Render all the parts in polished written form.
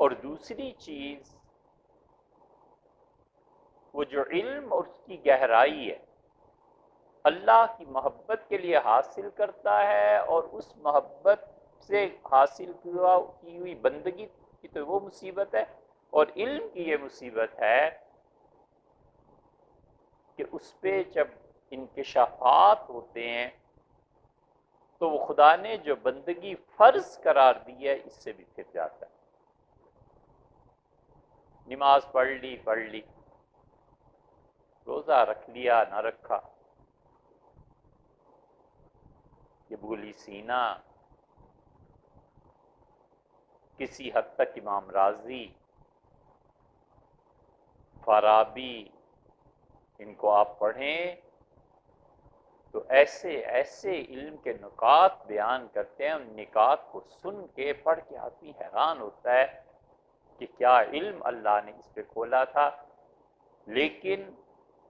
اور دوسری چیز وہ جو علم اور اس کی گہرائی ہے، اللہ کی محبت کے لیے حاصل کرتا ہے، اور اس محبت سے حاصل کی ہوئی بندگی کی تو وہ مصیبت ہے، اور علم کی یہ مصیبت ہے کہ اس پہ جب انکشافات ہوتے ہیں تو وہ خدا نے جو بندگی فرض قرار دی ہے اس سے بھی پھر جاتا ہے۔ نماز پڑھ لی، روزہ رکھ لیا نہ رکھا، یہ بولی سینا، کسی حد تک امام راضی، فارابی، ان کو آپ پڑھیں تو ایسے ایسے علم کے نکات بیان کرتے ہیں، ان نکات کو سن کے پڑھ کے آدمی حیران ہوتا ہے کہ کیا علم اللہ نے اس پہ کھولا تھا۔ لیکن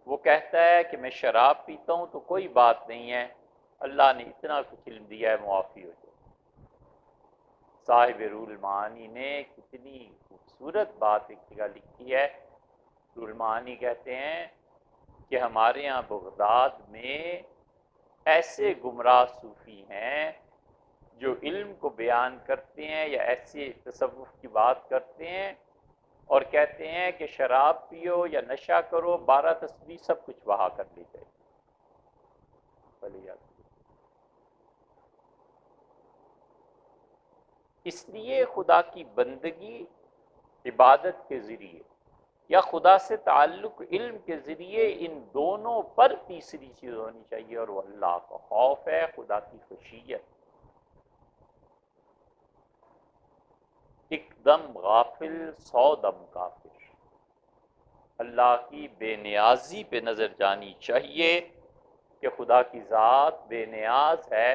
وہ کہتا ہے کہ میں شراب پیتا ہوں تو کوئی بات نہیں ہے، اللہ نے اتنا کچھ علم دیا ہے، معافی ہو جائے۔ صاحب روح المعانی نے کتنی خوبصورت بات ایک جگہ لکھی ہے۔ روح المعانی کہتے ہیں کہ ہمارے یہاں بغداد میں ایسے گمراہ صوفی ہیں جو علم کو بیان کرتے ہیں یا ایسے تصوف کی بات کرتے ہیں اور کہتے ہیں کہ شراب پیو یا نشہ کرو، 12 تسبیح سب کچھ وہاں کر لی جائے۔ اس لیے خدا کی بندگی عبادت کے ذریعے یا خدا سے تعلق علم کے ذریعے، ان دونوں پر تیسری چیز ہونی چاہیے، اور وہ اللہ کا خوف ہے، خدا کی خشیت۔ ایک دم غافل 100 دم کافر، اللہ کی بے نیازی پہ نظر جانی چاہیے کہ خدا کی ذات بے نیاز ہے،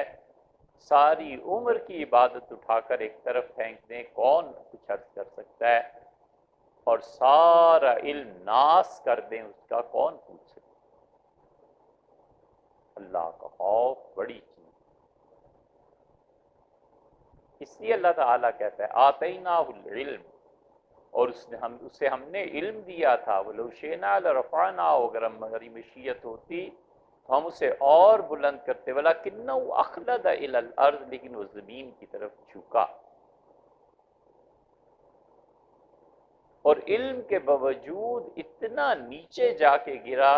ساری عمر کی عبادت اٹھا کر ایک طرف پھینک دیں، کون کچھ عرض کر سکتا ہے، اور سارا علم ناس کر دیں اس کا، کون پوچھ سکتا ہے۔ اللہ کا خوف بڑی چیز، اس لیے اللہ تعالیٰ کہتا ہے آتیناہ العلم، اور اسے ہم نے علم دیا تھا، وَلَوْ شِئْنَا لَرَفَعْنَاهُ، اگر ہماری مشیت ہوتی تو ہم اسے اور بلند کرتے، وَلَكِنَّهُ أَخْلَدَ إِلَى الْأَرْضِ، لیکن وہ زمین کی طرف جھکا، اور علم کے باوجود اتنا نیچے جا کے گرا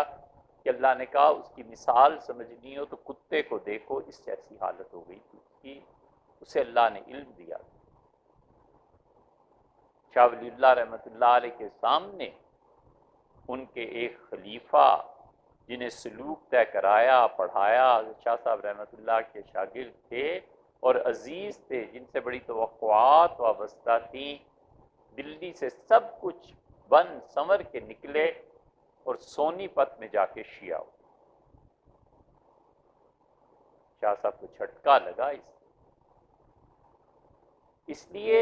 کہ اللہ نے کہا اس کی مثال سمجھنی ہو تو کتے کو دیکھو، اس جیسی حالت ہو گئی تھی، اسے اللہ نے علم دیا۔ شاہ ولی اللہ رحمۃ اللہ علیہ کے سامنے ان کے ایک خلیفہ جنہیں سلوک طے کرایا، پڑھایا، شاہ صاحب رحمۃ اللہ کے شاگرد تھے اور عزیز تھے، جن سے بڑی توقعات وابستہ تھیں، دلی سے سب کچھ بن سنور کے نکلے اور سونی پت میں جا کے شیعہ ہو۔ شاہ صاحب کو جھٹکا لگا اس لیے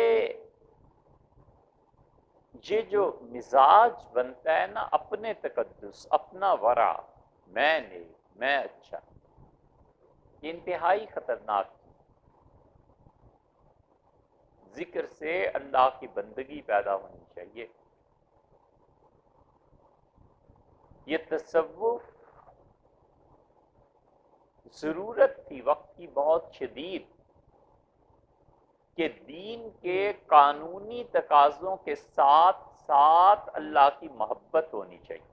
یہ جو مزاج بنتا ہے نا، اپنے تقدس، اپنا ورع، میں اچھا، یہ انتہائی خطرناک ہے۔ ذکر سے اللہ کی بندگی پیدا ہونی چاہیے۔ یہ تصوف ضرورت تھی وقت کی بہت شدید کہ دین کے قانونی تقاضوں کے ساتھ ساتھ اللہ کی محبت ہونی چاہیے۔